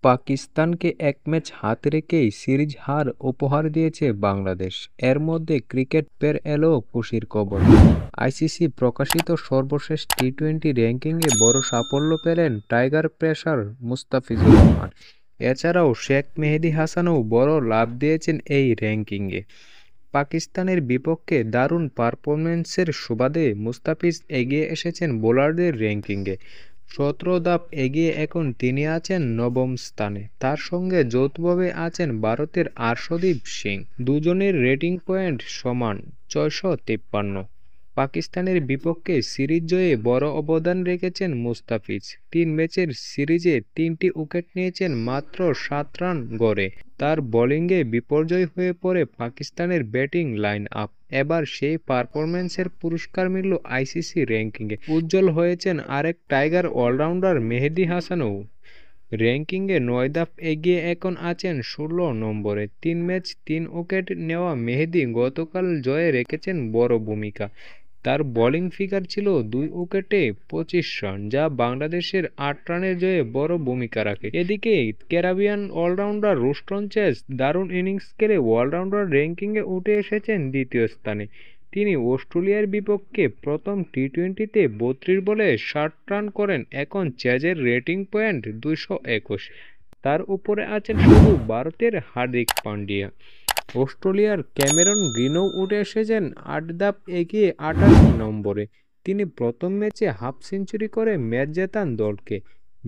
পাকিস্তানকে এক ম্যাচ হাতে রেখেই সিরিজ হার উপহার দিয়েছে বাংলাদেশ। এর মধ্যে ক্রিকেট ফের এলো খুশির খবর। আইসিসি প্রকাশিত সর্বশেষ টি-20 র্যাঙ্কিংয়ে বড় সাফল্য পেলেন টাইগার পেসার মুস্তাফিজুর রহমান। এছাড়াও শেখ মেহেদী হাসানও বড় লাভ দিয়েছেন এই র্যাঙ্কিংয়ে। পাকিস্তানের বিপক্ষে দারুণ পারফরম্যান্সের সুবাদে মুস্তাফিজ এগিয়ে এসেছেন বোলারদের র্যাঙ্কিংয়ে। ১৭ ধাপ এগিয়ে এখন তিনি আছেন নবম স্থানে। তার সঙ্গে যৌথভাবে আছেন ভারতের আর্শদীপ সিং। দুজনের রেটিং পয়েন্ট সমান ৬৫৩। পাকিস্তানের বিপক্ষে সিরিজ জয়ে বড় অবদান রেখেছেন মুস্তাফিজ। ৩ ম্যাচের সিরিজে ৩টি উইকেট নিয়েছেন মাত্র ৭ রান গড়ে। তার বোলিংয়ে বিপর্যয় হয়ে পড়ে পাকিস্তানের ব্যাটিং লাইন আপ। এবার সেই পারফরম্যান্সের পুরস্কার মিলল আইসিসি র্যাঙ্কিংয়ে। উজ্জ্বল হয়েছেন আরেক টাইগার অলরাউন্ডার মেহেদী হাসানও। র্যাঙ্কিংয়ে ৯ ধাপ এগিয়ে এখন আছেন ১৬ নম্বরে। ৩ ম্যাচ ৩ উইকেট নেওয়া মেহেদী গতকাল জয়ে রেখেছেন বড় ভূমিকা। তার বোলিং ফিগার ছিল ২ উইকেটে ২৫ রান, যা বাংলাদেশের ৮ রানের জয়ে বড় ভূমিকা রাখে। এদিকে ক্যারিবিয়ান অলরাউন্ডার রুস্টন চেস দারুণ ইনিংস খেলে অলরাউন্ডার র্যাঙ্কিংয়ে উঠে এসেছেন দ্বিতীয় স্থানে। তিনি অস্ট্রেলিয়ার বিপক্ষে প্রথম টি-20তে ৩২ বলে ৬০ রান করেন। এখন চেজের রেটিং পয়েন্ট ২২১। তার উপরে আছেন শুধু ভারতের হার্দিক পান্ডিয়া। অস্ট্রেলিয়ার ক্যামেরন গ্রিনও উঠে এসেছেন ৮ ধাপ এগিয়ে ২৮ নম্বরে। তিনি প্রথম ম্যাচে হাফ সেঞ্চুরি করে ম্যাচ জেতান দলকে।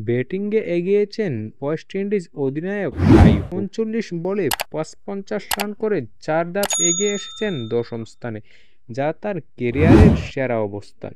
ব্যাটিংয়ে এগিয়েছেন ওয়েস্ট ইন্ডিজ অধিনায়ক শাই। ৩৯ বলে ৫৫ রান করে ৪ ধাপ এগিয়ে এসেছেন দশম স্থানে, যা তার ক্যারিয়ারের সেরা অবস্থান।